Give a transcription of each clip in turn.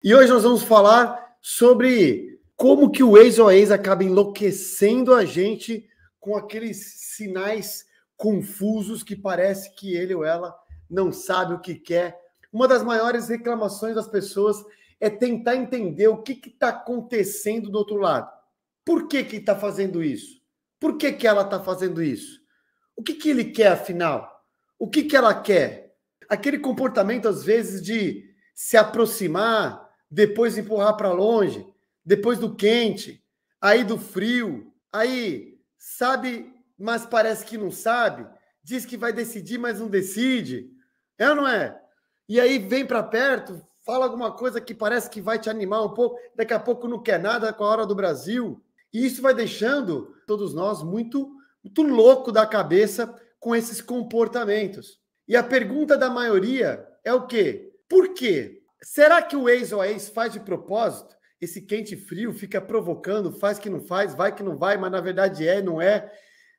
E hoje nós vamos falar sobre como que o ex ou a ex acaba enlouquecendo a gente com aqueles sinais confusos que parece que ele ou ela não sabe o que quer. Uma das maiores reclamações das pessoas é tentar entender o que está acontecendo do outro lado. Por que está fazendo isso? Por que ela está fazendo isso? O que ele quer, afinal? O que ela quer? Aquele comportamento, às vezes, de se aproximar, depois empurrar para longe, depois do quente, aí do frio, aí sabe, mas parece que não sabe, diz que vai decidir, mas não decide. É ou não é? E aí vem para perto, fala alguma coisa que parece que vai te animar um pouco, daqui a pouco não quer nada com a hora do Brasil. E isso vai deixando todos nós muito louco da cabeça com esses comportamentos. E a pergunta da maioria é o quê? Por quê? Será que o ex ou a ex faz de propósito? Esse quente e frio fica provocando, faz que não faz, vai que não vai, mas na verdade é, não é.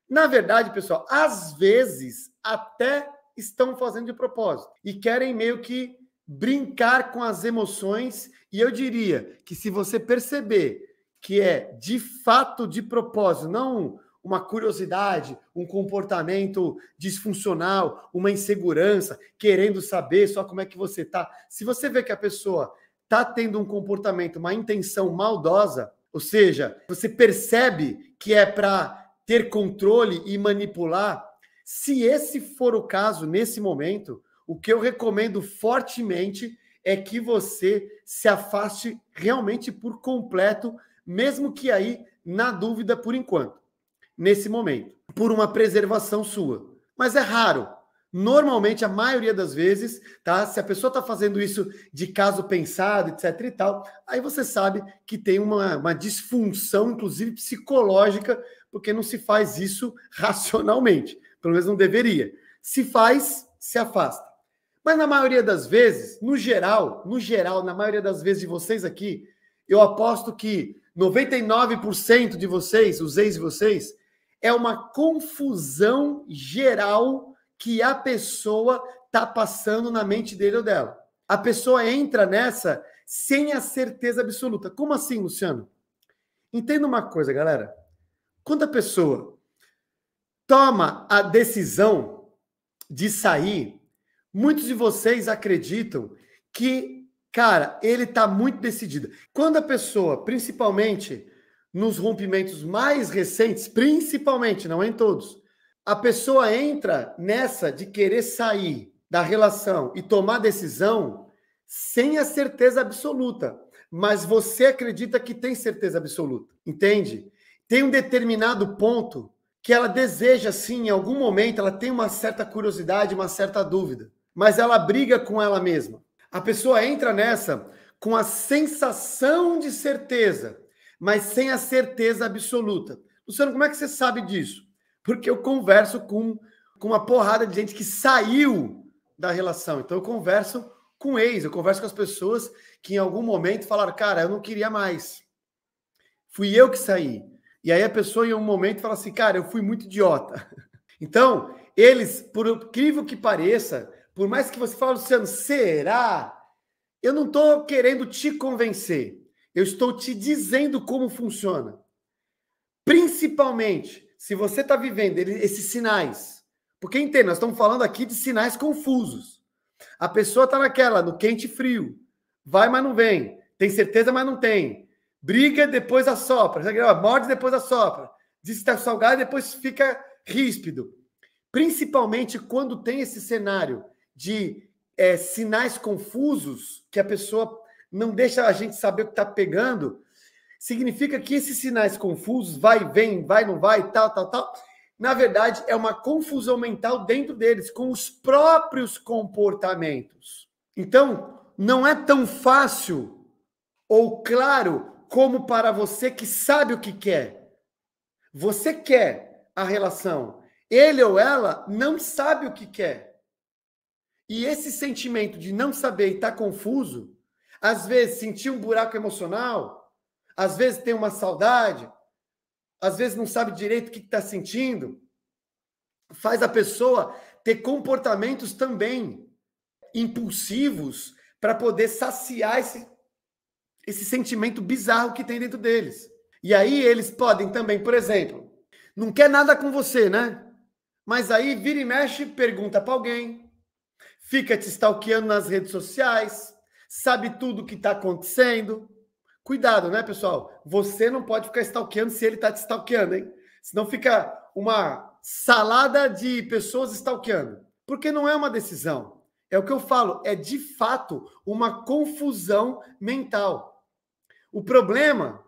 Na verdade, pessoal, às vezes até estão fazendo de propósito e querem meio que brincar com as emoções. E eu diria que se você perceber que é de fato de propósito, não uma curiosidade, um comportamento disfuncional, uma insegurança, querendo saber só como é que você está. Se você vê que a pessoa está tendo um comportamento, uma intenção maldosa, ou seja, você percebe que é para ter controle e manipular, se esse for o caso nesse momento, o que eu recomendo fortemente é que você se afaste realmente por completo, mesmo que aí na dúvida por enquanto, nesse momento, por uma preservação sua. Mas é raro. Normalmente, a maioria das vezes, tá? Se a pessoa está fazendo isso de caso pensado, etc e tal, aí você sabe que tem uma disfunção, inclusive psicológica, porque não se faz isso racionalmente. Pelo menos não deveria. Se faz, se afasta. Mas na maioria das vezes, no geral, na maioria das vezes de vocês aqui, eu aposto que 99% de vocês, os ex de vocês, é uma confusão geral que a pessoa está passando na mente dele ou dela. A pessoa entra nessa sem a certeza absoluta. Como assim, Luciano? Entenda uma coisa, galera. Quando a pessoa toma a decisão de sair, muitos de vocês acreditam que, cara, ele está muito decidido. Quando a pessoa, principalmente nos rompimentos mais recentes, principalmente, não em todos, a pessoa entra nessa de querer sair da relação e tomar decisão sem a certeza absoluta, mas você acredita que tem certeza absoluta, entende? Tem um determinado ponto que ela deseja, sim, em algum momento, ela tem uma certa curiosidade, uma certa dúvida, mas ela briga com ela mesma. A pessoa entra nessa com a sensação de certeza, mas sem a certeza absoluta. Luciano, como é que você sabe disso? Porque eu converso com uma porrada de gente que saiu da relação. Então eu converso com ex, eu converso com as pessoas que em algum momento falaram, cara, eu não queria mais. Fui eu que saí. E aí a pessoa em um momento fala assim, cara, eu fui muito idiota. Então, eles, por incrível que pareça, por mais que você fale, Luciano, será? Eu não estou querendo te convencer. Eu estou te dizendo como funciona. Principalmente, se você está vivendo esses sinais. Porque, entenda, nós estamos falando aqui de sinais confusos. A pessoa está naquela, no quente e frio. Vai, mas não vem. Tem certeza, mas não tem. Briga, depois assopra. Morde, depois assopra. Diz que está salgado, depois fica ríspido. Principalmente quando tem esse cenário de sinais confusos, que a pessoa não deixa a gente saber o que está pegando, significa que esses sinais confusos, vai, vem, vai, não vai, tal, na verdade é uma confusão mental dentro deles, com os próprios comportamentos. Então, não é tão fácil ou claro como para você que sabe o que quer. Você quer a relação. Ele ou ela não sabe o que quer. E esse sentimento de não saber e estar confuso, às vezes sentir um buraco emocional, às vezes tem uma saudade, às vezes não sabe direito o que está sentindo, faz a pessoa ter comportamentos também impulsivos para poder saciar esse sentimento bizarro que tem dentro deles. E aí eles podem também, por exemplo, não quer nada com você, né? Mas aí vira e mexe, pergunta para alguém, fica te stalkeando nas redes sociais, sabe tudo o que está acontecendo. Cuidado, né, pessoal? Você não pode ficar stalkeando se ele está te stalkeando, hein? Senão fica uma salada de pessoas stalkeando. Porque não é uma decisão. É o que eu falo, é de fato uma confusão mental. O problema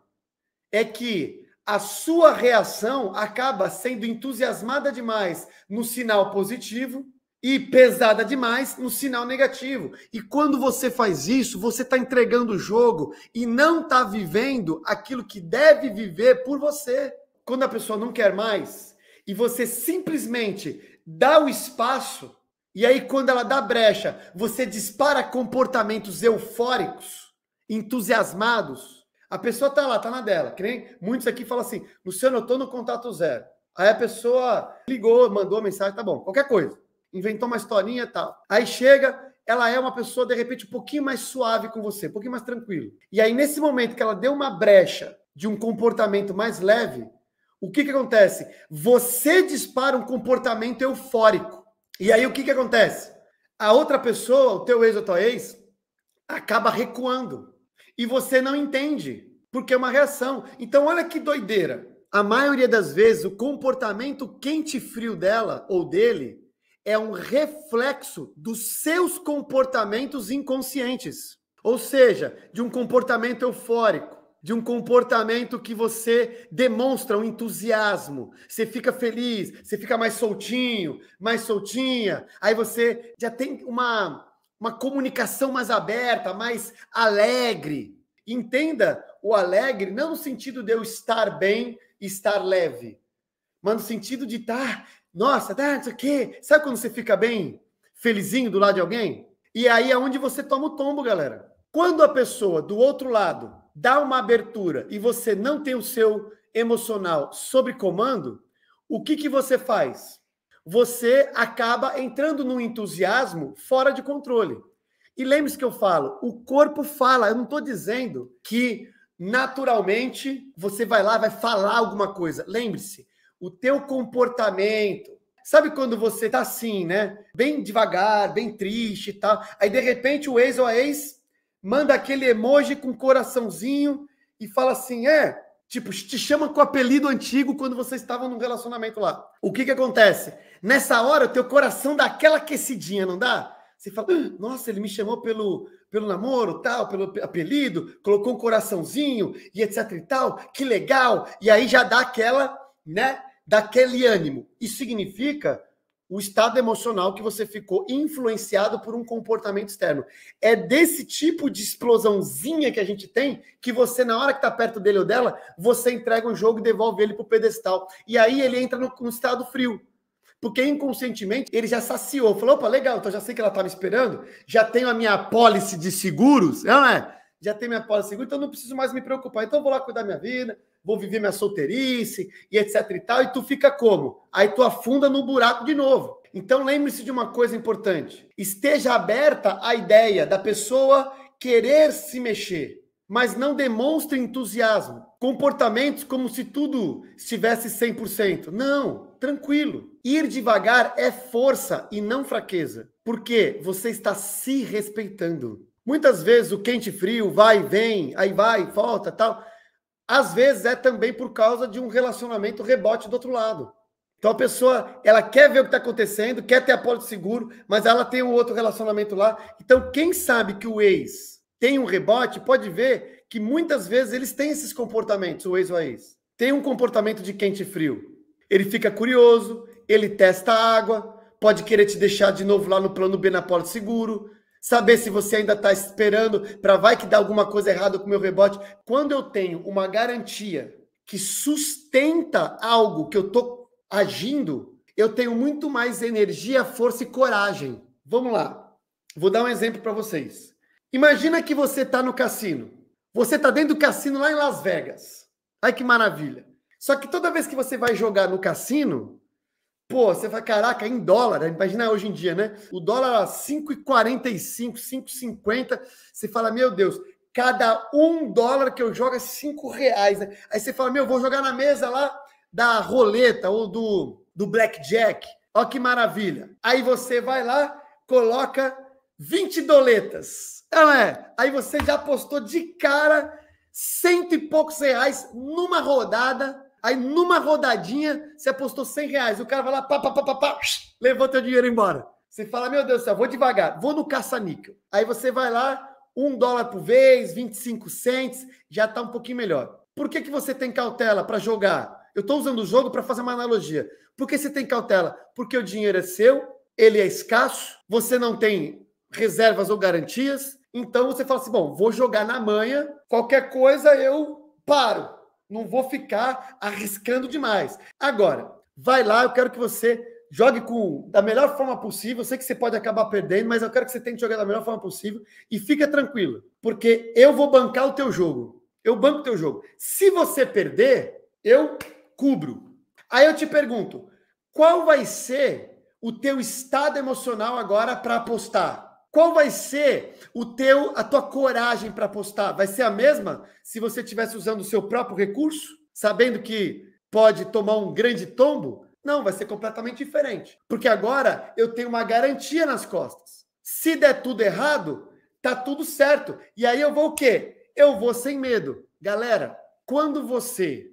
é que a sua reação acaba sendo entusiasmada demais no sinal positivo e pesada demais no sinal negativo. E quando você faz isso, você está entregando o jogo e não está vivendo aquilo que deve viver por você. Quando a pessoa não quer mais e você simplesmente dá o espaço, e aí quando ela dá brecha, você dispara comportamentos eufóricos, entusiasmados, a pessoa tá lá, tá na dela. Que nem muitos aqui falam assim, Luciano, eu tô no contato zero. Aí a pessoa ligou, mandou mensagem, tá bom, qualquer coisa. Inventou uma historinha e tal. Aí chega, ela é uma pessoa, de repente, um pouquinho mais suave com você, um pouquinho mais tranquilo. E aí, nesse momento que ela deu uma brecha de um comportamento mais leve, o que acontece? Você dispara um comportamento eufórico. E aí, o que acontece? A outra pessoa, o teu ex ou tua ex, acaba recuando. E você não entende, porque é uma reação. Então, olha que doideira. A maioria das vezes, o comportamento quente e frio dela ou dele é um reflexo dos seus comportamentos inconscientes. Ou seja, de um comportamento eufórico, de um comportamento que você demonstra um entusiasmo, você fica feliz, você fica mais soltinho, mais soltinha, aí você já tem uma comunicação mais aberta, mais alegre. Entenda o alegre não no sentido de eu estar bem, estar leve, mas no sentido de estar, nossa, não sei o quê. Sabe quando você fica bem, felizinho do lado de alguém? E aí é onde você toma o tombo, galera. Quando a pessoa do outro lado dá uma abertura e você não tem o seu emocional sob comando, o que você faz? Você acaba entrando num entusiasmo fora de controle. E lembre-se que eu falo, o corpo fala, eu não estou dizendo que naturalmente você vai lá, vai falar alguma coisa. Lembre-se, o teu comportamento, sabe quando você tá assim, né? Bem devagar, bem triste e tal, aí de repente o ex ou a ex manda aquele emoji com coraçãozinho e fala assim, tipo, te chama com o apelido antigo quando vocês estavam num relacionamento lá. O que acontece? Nessa hora, o teu coração dá aquela aquecidinha, não dá? Você fala, nossa, ele me chamou pelo namoro, tal, pelo apelido, colocou um coraçãozinho e etc e tal, que legal. E aí já dá aquela, né, daquele ânimo. Isso significa o estado emocional que você ficou influenciado por um comportamento externo. É desse tipo de explosãozinha que a gente tem, que você, na hora que está perto dele ou dela, você entrega um jogo e devolve ele para o pedestal. E aí ele entra no estado frio. Porque inconscientemente ele já saciou. Falou, opa, legal, então já sei que ela está me esperando, já tenho a minha apólice de seguros, não é? Já tenho minha apólice de seguros, então não preciso mais me preocupar. Então eu vou lá cuidar da minha vida, vou viver minha solteirice e etc e tal, e tu fica como? Aí tu afunda no buraco de novo. Então lembre-se de uma coisa importante. Esteja aberta à ideia da pessoa querer se mexer, mas não demonstre entusiasmo. Comportamentos como se tudo estivesse 100%. Não, tranquilo. Ir devagar é força e não fraqueza, porque você está se respeitando. Muitas vezes o quente e frio vai e vem, aí vai, volta, tal. Às vezes é também por causa de um relacionamento rebote do outro lado. Então a pessoa, ela quer ver o que está acontecendo, quer ter apólice seguro, mas ela tem um outro relacionamento lá. Então quem sabe que o ex tem um rebote, pode ver que muitas vezes eles têm esses comportamentos, o ex ou a ex. Tem um comportamento de quente e frio. Ele fica curioso, ele testa a água, pode querer te deixar de novo lá no plano B na apólice seguro, saber se você ainda está esperando para vai que dá alguma coisa errada com o meu rebote. Quando eu tenho uma garantia que sustenta algo que eu estou agindo, eu tenho muito mais energia, força e coragem. Vamos lá. Vou dar um exemplo para vocês. Imagina que você está no cassino. Você está dentro do cassino lá em Las Vegas. Ai, que maravilha. Só que toda vez que você vai jogar no cassino, pô, você vai, caraca, em dólar, imagina hoje em dia, né? O dólar a 5,45, 5,50, você fala, meu Deus, Cada $1 que eu jogo é R$5. Né? Aí você fala, meu, vou jogar na mesa lá da roleta ou do blackjack. Olha que maravilha. Aí você vai lá, coloca 20 doletas. Não é? Aí você já apostou de cara R$100 e poucos numa rodada. Aí numa rodadinha você apostou R$100. O cara vai lá, pá, levou teu dinheiro embora. Você fala, meu Deus do céu, vou devagar, vou no caça-níquel. Aí você vai lá, $1 por vez, 25 cents, já está um pouquinho melhor. Por que você tem cautela para jogar? Eu estou usando o jogo para fazer uma analogia. Por que você tem cautela? Porque o dinheiro é seu, ele é escasso, você não tem reservas ou garantias, então você fala assim, bom, vou jogar na manha, qualquer coisa eu paro, não vou ficar arriscando demais. Agora, vai lá, eu quero que você jogue da melhor forma possível. Eu sei que você pode acabar perdendo, mas eu quero que você tente jogar da melhor forma possível e fica tranquilo, porque eu vou bancar o teu jogo. Eu banco o teu jogo. Se você perder, eu cubro. Aí eu te pergunto, qual vai ser o teu estado emocional agora para apostar? Qual vai ser a tua coragem para apostar? Vai ser a mesma se você estivesse usando o seu próprio recurso, sabendo que pode tomar um grande tombo? Não, vai ser completamente diferente. Porque agora eu tenho uma garantia nas costas. Se der tudo errado, tá tudo certo. E aí eu vou o quê? Eu vou sem medo. Galera, quando você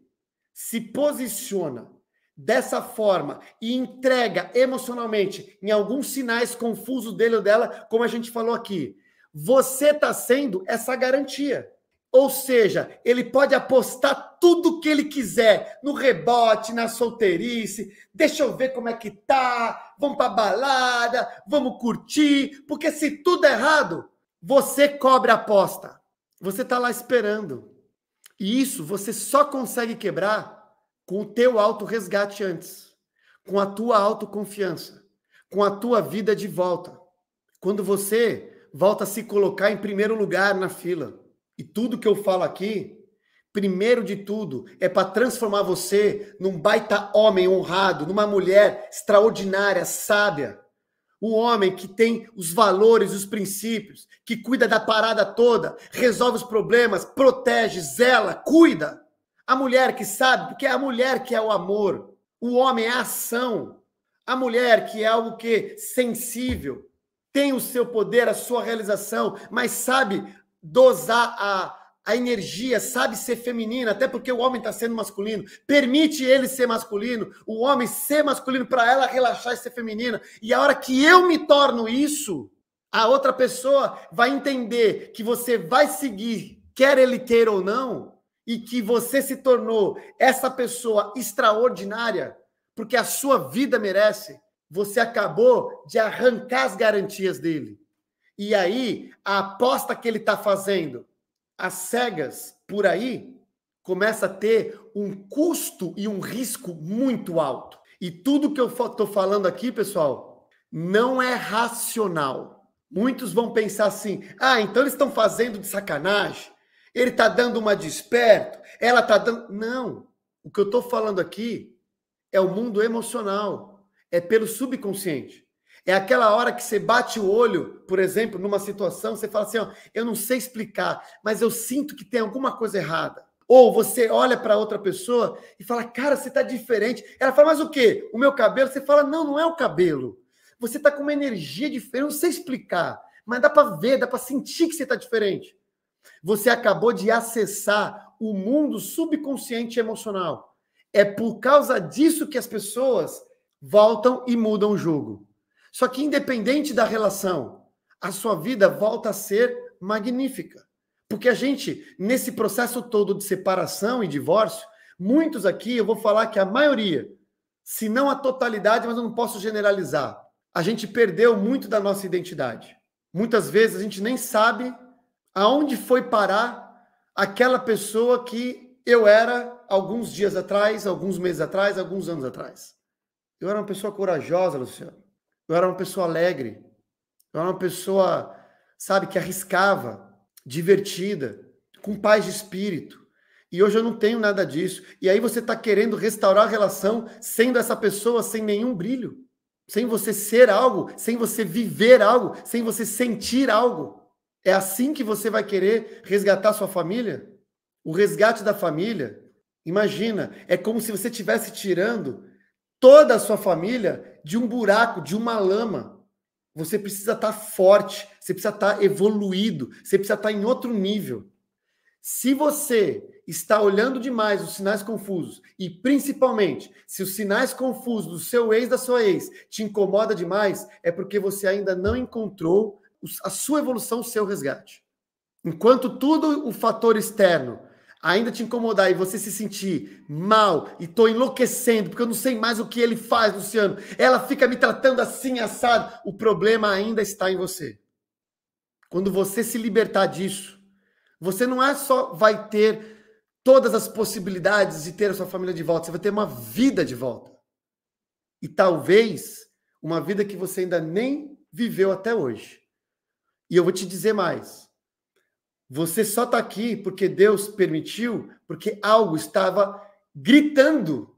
se posiciona dessa forma e entrega emocionalmente em alguns sinais confusos dele ou dela, como a gente falou aqui, você tá sendo essa garantia. Ou seja, ele pode apostar tudo que ele quiser, no rebote, na solteirice, deixa eu ver como é que tá, vamos pra balada, vamos curtir, porque se tudo é errado, você cobre a aposta. Você tá lá esperando. E isso você só consegue quebrar com o teu autorresgate antes, com a tua autoconfiança, com a tua vida de volta. Quando você volta a se colocar em primeiro lugar na fila. E tudo que eu falo aqui, primeiro de tudo, é para transformar você num baita homem honrado, numa mulher extraordinária, sábia. Um homem que tem os valores, os princípios, que cuida da parada toda, resolve os problemas, protege, zela, cuida. A mulher que sabe, porque é a mulher que é o amor. O homem é a ação. A mulher que é algo que sensível, tem o seu poder, a sua realização, mas sabe dosar a energia, sabe ser feminina, até porque o homem está sendo masculino, permite ele ser masculino, o homem ser masculino para ela relaxar e ser feminina. E a hora que eu me torno isso, a outra pessoa vai entender que você vai seguir, quer ele queira ou não, e que você se tornou essa pessoa extraordinária, porque a sua vida merece. Você acabou de arrancar as garantias dele. E aí, a aposta que ele está fazendo, às cegas, por aí, começa a ter um custo e um risco muito alto. E tudo que eu estou falando aqui, pessoal, não é racional. Muitos vão pensar assim, então eles estão fazendo de sacanagem, ele está dando uma de esperto, ela está dando... Não, o que eu estou falando aqui é o mundo emocional, é pelo subconsciente. É aquela hora que você bate o olho, por exemplo, numa situação, você fala assim, eu não sei explicar, mas eu sinto que tem alguma coisa errada. Ou você olha para outra pessoa e fala, cara, você está diferente. Ela fala, mas o quê? O meu cabelo? Você fala, não é o cabelo. Você está com uma energia diferente, eu não sei explicar, mas dá para ver, dá para sentir que você está diferente. Você acabou de acessar o mundo subconsciente e emocional. É por causa disso que as pessoas voltam e mudam o jogo. Só que independente da relação, a sua vida volta a ser magnífica. Porque a gente, nesse processo todo de separação e divórcio, muitos aqui, eu vou falar que a maioria, se não a totalidade, mas eu não posso generalizar, a gente perdeu muito da nossa identidade. Muitas vezes a gente nem sabe aonde foi parar aquela pessoa que eu era alguns dias atrás, alguns meses atrás, alguns anos atrás. Eu era uma pessoa corajosa, Luciano. Eu era uma pessoa alegre. Eu era uma pessoa, sabe, que arriscava, divertida, com paz de espírito. E hoje eu não tenho nada disso. E aí você está querendo restaurar a relação sendo essa pessoa sem nenhum brilho. Sem você ser algo, sem você viver algo, sem você sentir algo. É assim que você vai querer resgatar sua família? O resgate da família, imagina, é como se você estivesse tirando toda a sua família de um buraco, de uma lama. Você precisa estar forte, você precisa estar evoluído, você precisa estar em outro nível. Se você está olhando demais os sinais confusos, e principalmente, se os sinais confusos do seu ex, da sua ex, te incomoda demais, é porque você ainda não encontrou a sua evolução, o seu resgate. Enquanto tudo o fator externo ainda te incomodar e você se sentir mal e tô enlouquecendo porque eu não sei mais o que ele faz, Luciano, ela fica me tratando assim, assado, o problema ainda está em você. Quando você se libertar disso, você não é só vai ter todas as possibilidades de ter a sua família de volta, você vai ter uma vida de volta. E talvez uma vida que você ainda nem viveu até hoje. E eu vou te dizer mais. Você só está aqui porque Deus permitiu, porque algo estava gritando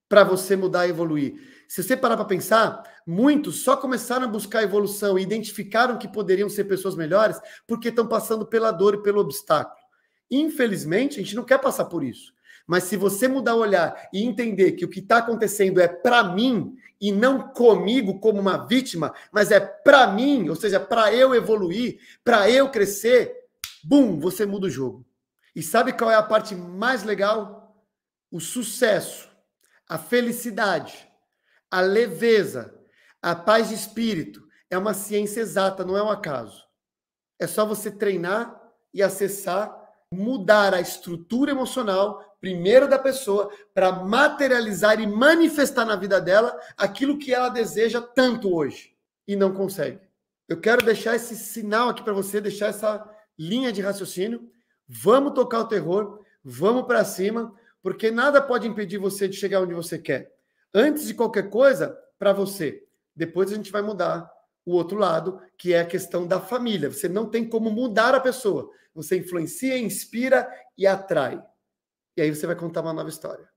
para você mudar e evoluir. Se você parar para pensar, muitos só começaram a buscar a evolução e identificaram que poderiam ser pessoas melhores porque estão passando pela dor e pelo obstáculo. Infelizmente, a gente não quer passar por isso. Mas se você mudar o olhar e entender que o que está acontecendo é para mim e não comigo como uma vítima, mas é para mim, ou seja, para eu evoluir, para eu crescer, bum, você muda o jogo. E sabe qual é a parte mais legal? O sucesso, a felicidade, a leveza, a paz de espírito é uma ciência exata, não é um acaso. É só você treinar e acessar, mudar a estrutura emocional, primeiro da pessoa, para materializar e manifestar na vida dela aquilo que ela deseja tanto hoje e não consegue. Eu quero deixar esse sinal aqui para você, deixar essa linha de raciocínio. Vamos tocar o terror, vamos para cima, porque nada pode impedir você de chegar onde você quer. Antes de qualquer coisa, para você. Depois a gente vai mudar o outro lado, que é a questão da família. Você não tem como mudar a pessoa. Você influencia, inspira e atrai. E aí você vai contar uma nova história.